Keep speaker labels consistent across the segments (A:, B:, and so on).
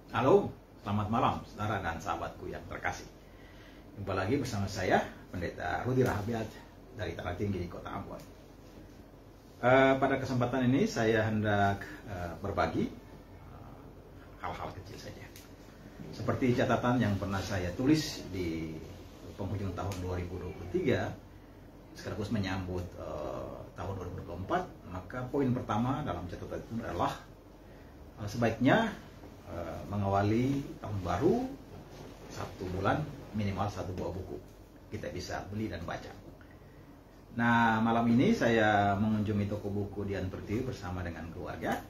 A: Halo, selamat malam saudara dan sahabatku yang terkasih. Jumpa lagi bersama saya, Pendeta Rudi Rahabiat dari Tanah Tinggi, Kota Ambon. Pada kesempatan ini saya hendak berbagi hal-hal kecil saja. Seperti catatan yang pernah saya tulis di penghujung tahun 2023, sekaligus menyambut tahun 2024, maka poin pertama dalam catatan itu adalah sebaiknya mengawali tahun baru 1 bulan minimal 1 buah buku kita bisa beli dan baca. Nah, malam ini saya mengunjungi toko buku Dian Pertiwi bersama dengan keluarga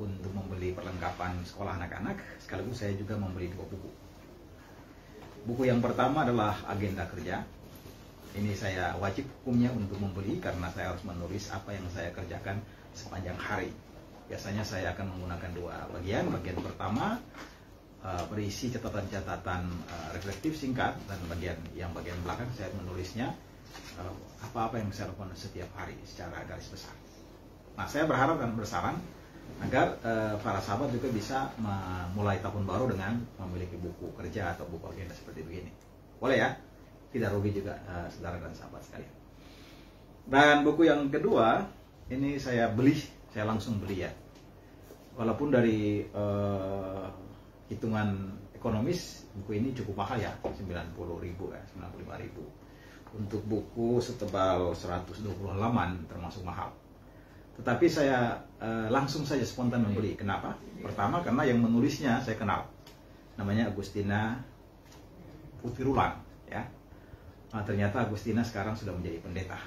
A: untuk membeli perlengkapan sekolah anak-anak, sekaligus saya juga membeli 2 buku. Buku yang pertama adalah agenda kerja. Ini saya wajib hukumnya untuk membeli karena saya harus menulis apa yang saya kerjakan sepanjang hari. Biasanya saya akan menggunakan 2 bagian. Bagian pertama berisi catatan-catatan reflektif singkat, dan bagian belakang saya menulisnya apa-apa yang saya lakukan setiap hari secara garis besar. Nah, saya berharap dan bersaran agar para sahabat juga bisa memulai tahun baru dengan memiliki buku kerja atau buku agenda seperti begini. Boleh ya? Tidak rugi juga saudara dan sahabat sekalian. Dan buku yang kedua ini saya langsung beli ya. Walaupun dari hitungan ekonomis buku ini cukup mahal ya, 90.000 ya, 95.000. Untuk buku setebal 120 halaman termasuk mahal. Tetapi saya langsung saja spontan membeli. Kenapa? Pertama karena yang menulisnya saya kenal. Namanya Agustina Putirulan ya. Nah, ternyata Agustina sekarang sudah menjadi pendeta.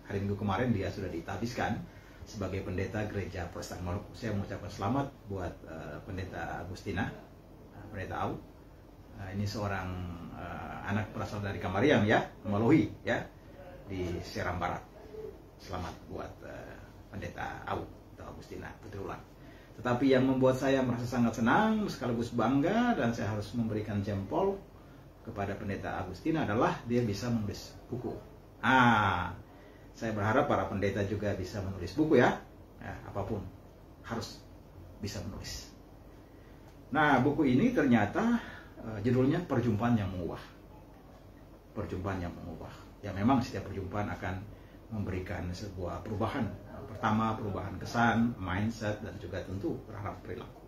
A: Hari Minggu kemarin dia sudah ditabiskan sebagai pendeta gereja Protestan Maluku. Saya mengucapkan selamat buat pendeta Agustina, pendeta Au. Ini seorang anak berasal dari Kamariam ya, Malohi ya, di Seram Barat. Selamat buat pendeta Au atau Agustina Putirulan. Tetapi yang membuat saya merasa sangat senang sekaligus bangga dan saya harus memberikan jempol kepada pendeta Agustina adalah dia bisa menulis buku. Saya berharap para pendeta juga bisa menulis buku ya. Apapun harus bisa menulis. Nah, buku ini ternyata judulnya Perjumpaan yang Mengubah. Perjumpaan yang mengubah. Ya, memang setiap perjumpaan akan memberikan sebuah perubahan. Pertama, perubahan kesan, mindset, dan juga tentu terhadap perilaku.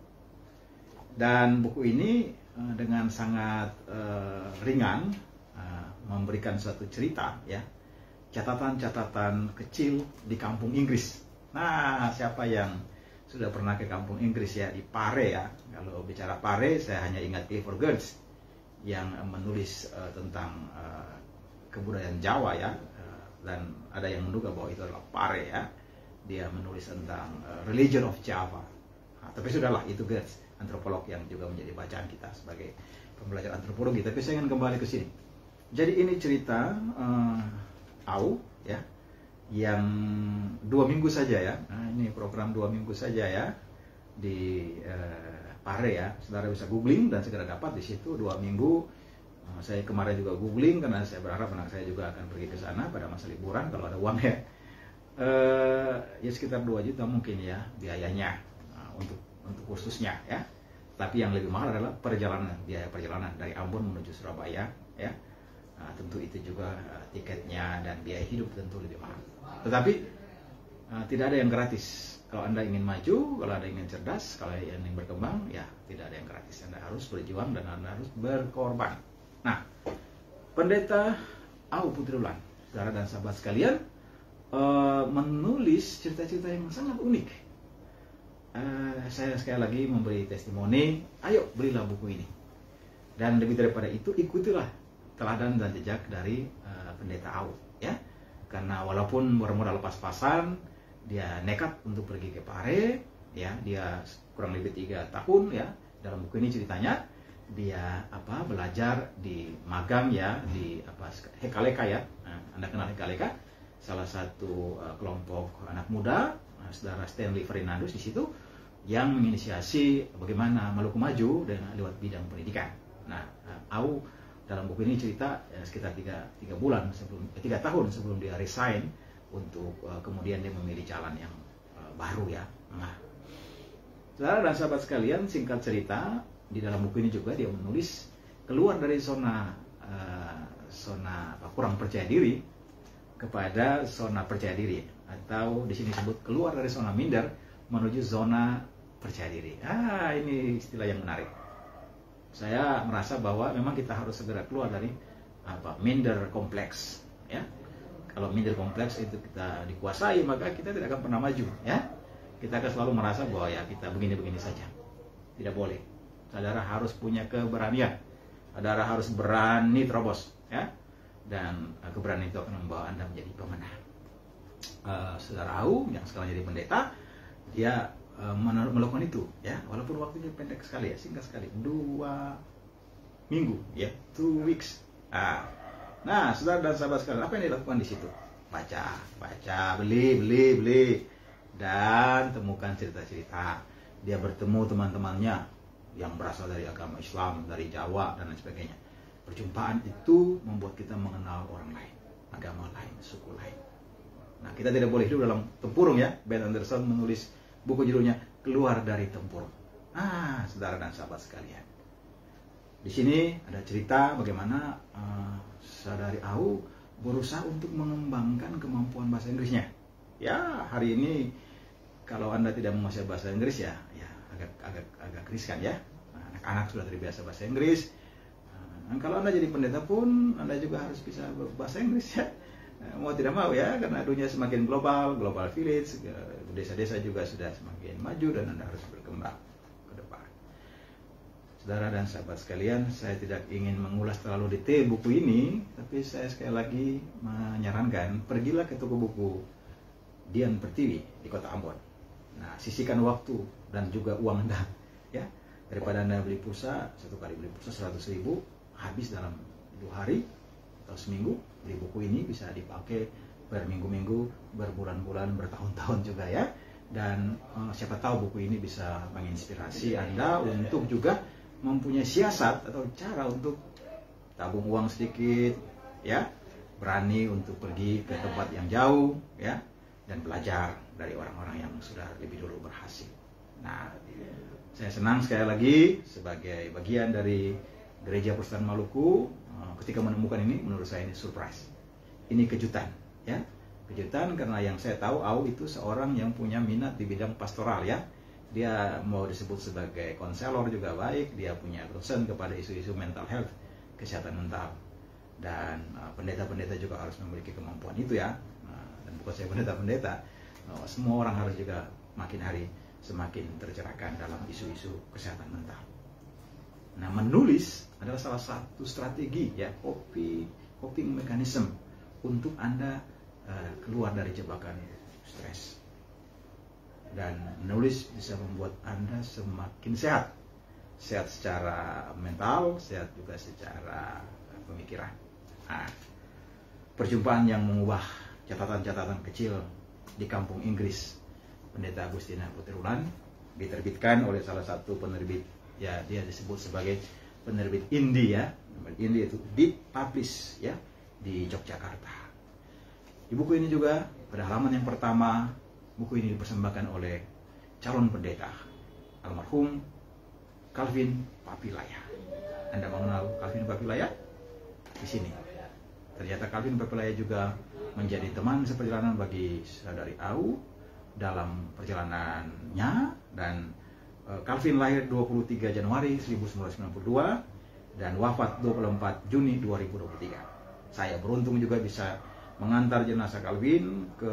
A: Dan buku ini dengan sangat ringan memberikan suatu cerita ya. Catatan-catatan kecil di kampung Inggris. Nah, siapa yang sudah pernah ke kampung Inggris ya, di Pare ya. Kalau bicara Pare, saya hanya ingat Clifford Geertz yang menulis tentang kebudayaan Jawa ya. Dan ada yang menduga bahwa itu adalah Pare ya. Dia menulis tentang Religion of Java. Tapi sudahlah, itu Geertz, antropolog yang juga menjadi bacaan kita sebagai pembelajar antropologi. Tapi saya ingin kembali ke sini. Jadi ini cerita Au ya, yang 2 minggu saja ya. Nah, ini program 2 minggu saja ya di Pare ya. Saudara bisa googling dan segera dapat di situ 2 minggu. Saya kemarin juga googling karena saya berharap anak saya juga akan pergi ke sana pada masa liburan kalau ada uang ya. Ya sekitar 2 juta mungkin ya biayanya untuk kursusnya ya. Tapi yang lebih mahal adalah biaya perjalanan dari Ambon menuju Surabaya ya. Tentu itu juga tiketnya dan biaya hidup tentu lebih mahal. Tetapi tidak ada yang gratis. Kalau Anda ingin maju, kalau Anda ingin cerdas, kalau Anda ingin berkembang, ya tidak ada yang gratis. Anda harus berjuang dan Anda harus berkorban. Nah, pendeta Au Putirulan, saudara dan sahabat sekalian, menulis cerita-cerita yang sangat unik. Saya sekali lagi memberi testimoni, ayo belilah buku ini. Dan lebih daripada itu, ikutilah teladan dan jejak dari pendeta Au ya. Karena walaupun bermodal pas-pasan, dia nekat untuk pergi ke Pare ya. Dia kurang lebih 3 tahun ya. Dalam buku ini ceritanya dia belajar di magang ya di Hekaleka ya. Anda kenal Hekaleka? Salah satu kelompok anak muda, saudara Stanley Fernandus di situ yang menginisiasi bagaimana Maluku maju dengan lewat bidang pendidikan. Nah, Au dalam buku ini cerita sekitar 3 tahun sebelum dia resign untuk kemudian dia memilih jalan yang baru ya. Nah, Saudara dan sahabat sekalian, singkat cerita, di dalam buku ini juga dia menulis keluar dari zona kurang percaya diri kepada zona percaya diri, atau di sini disebut keluar dari zona minder menuju zona percaya diri. Ini istilah yang menarik. Saya merasa bahwa memang kita harus segera keluar dari minder kompleks, ya. Kalau minder kompleks itu kita dikuasai, maka kita tidak akan pernah maju, ya. Kita akan selalu merasa bahwa ya kita begini-begini saja. Tidak boleh. Saudara harus punya keberanian. Saudara harus berani terobos, ya. Dan keberanian itu akan membawa Anda menjadi pemenang. Saudara Au yang sekarang jadi pendeta, dia melakukan itu, ya. Walaupun waktunya pendek sekali, ya, singkat sekali, 2 minggu, ya, 2 weeks. Nah, saudara dan sahabat sekalian, apa yang dilakukan di situ? Baca, beli, dan temukan cerita-cerita. Dia bertemu teman-temannya yang berasal dari agama Islam, dari Jawa, dan lain sebagainya. Perjumpaan itu membuat kita mengenal orang lain, agama lain, suku lain. Nah, kita tidak boleh hidup dalam tempurung, ya. Ben Anderson menulis buku judulnya Keluar dari Tempurung. Saudara dan sahabat sekalian, di sini ada cerita bagaimana saudari Au berusaha untuk mengembangkan kemampuan bahasa Inggrisnya. Ya, hari ini kalau Anda tidak menguasai bahasa Inggris, ya agak riskan, ya. Anak-anak sudah terbiasa bahasa Inggris. Kalau Anda jadi pendeta pun Anda juga harus bisa bahasa Inggris, ya. Mau tidak mau, ya, karena dunia semakin global village, desa-desa juga sudah semakin maju dan Anda harus berkembang ke depan. Saudara dan sahabat sekalian, saya tidak ingin mengulas terlalu detail buku ini, tapi saya sekali lagi menyarankan, pergilah ke toko buku Dian Pertiwi di Kota Ambon. Nah, sisihkan waktu dan juga uang Anda, ya. Daripada Anda beli pulsa, satu kali beli pulsa 100.000 habis dalam 2 hari atau seminggu. Beli buku ini bisa dipakai berminggu-minggu, berbulan-bulan, bertahun-tahun juga, ya. Dan siapa tahu buku ini bisa menginspirasi Anda untuk juga mempunyai siasat atau cara untuk tabung uang sedikit, ya, berani untuk pergi ke tempat yang jauh, ya, dan belajar dari orang-orang yang sudah lebih dulu berhasil. Nah, saya senang sekali lagi sebagai bagian dari Gereja Persekutuan Maluku, ketika menemukan ini, menurut saya ini surprise. Ini kejutan, ya. Kejutan karena yang saya tahu, Au itu seorang yang punya minat di bidang pastoral, ya. Dia mau disebut sebagai konselor juga baik, dia punya concern kepada isu-isu mental health, kesehatan mental. Dan pendeta-pendeta juga harus memiliki kemampuan itu, ya. Dan bukan saya pendeta-pendeta, semua orang harus juga makin hari semakin tercerahkan dalam isu-isu kesehatan mental. Nah, menulis adalah salah satu strategi, ya, coping mechanism untuk Anda keluar dari jebakan stres. Dan menulis bisa membuat Anda semakin sehat. Sehat secara mental, sehat juga secara pemikiran. Perjumpaan yang mengubah catatan-catatan kecil di kampung Inggris, Pendeta Agustina Puterulan, diterbitkan oleh salah satu penerbit, ya, dia disebut sebagai penerbit indie, ya. Indie itu dipublish, ya, di Yogyakarta. Di buku ini juga pada halaman yang pertama, buku ini dipersembahkan oleh calon pendeta almarhum Calvin Papilaya. Anda mengenal Calvin Papilaya? Di sini. Ternyata Calvin Papilaya juga menjadi teman seperjalanan bagi saudari Au dalam perjalanannya, dan Calvin lahir 23 Januari 1992 dan wafat 24 Juni 2023. Saya beruntung juga bisa mengantar jenazah Calvin ke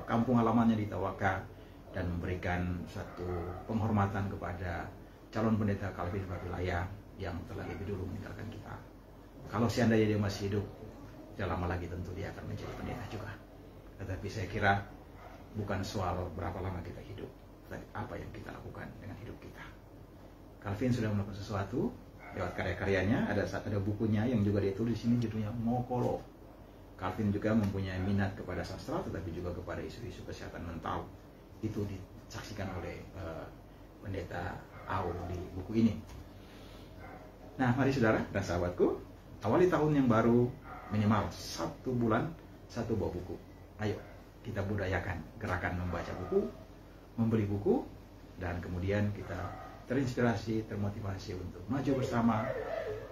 A: kampung halamannya di Tawaka dan memberikan satu penghormatan kepada calon pendeta Calvin Papilaya yang telah lebih dulu meninggalkan kita. Kalau seandainya dia masih hidup, tidak lama lagi tentu dia akan menjadi pendeta juga. Tetapi saya kira bukan soal berapa lama kita hidup, tapi apa yang kita lakukan dengan hidup kita. Calvin sudah melakukan sesuatu lewat karya-karyanya. Ada bukunya yang juga dia tulis di sini, judulnya Mokolo. Calvin juga mempunyai minat kepada sastra, tetapi juga kepada isu-isu kesehatan mental. Itu disaksikan oleh pendeta Au di buku ini. Nah, mari saudara dan sahabatku, awali tahun yang baru minimal 1 bulan 1 buah buku. Ayo kita budayakan gerakan membaca buku, membeli buku, dan kemudian kita terinspirasi, termotivasi untuk maju bersama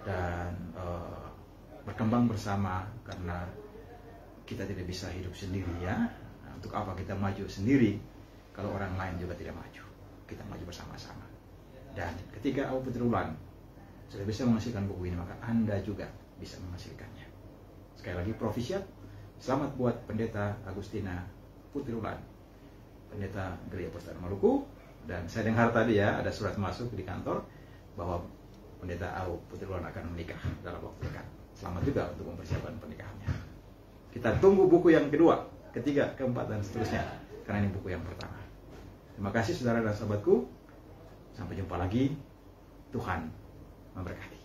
A: dan berkembang bersama, karena kita tidak bisa hidup sendiri ya. Nah, untuk apa kita maju sendiri kalau orang lain juga tidak maju? Kita maju bersama-sama. Dan ketika Awu Putri Wulan sudah bisa menghasilkan buku ini, maka Anda juga bisa menghasilkannya. Sekali lagi profisiat, selamat buat Pendeta Agustina Putri Wulan, Pendeta Gereja Presbyterian Maluku. Dan saya dengar tadi ya, ada surat masuk di kantor bahwa Pendeta Awu Putri Wulan akan menikah dalam waktu dekat. Selamat juga untuk mempersiapkan pernikahannya. Kita tunggu buku yang kedua, ketiga, keempat, dan seterusnya, karena ini buku yang pertama. Terima kasih saudara dan sahabatku. Sampai jumpa lagi. Tuhan memberkati.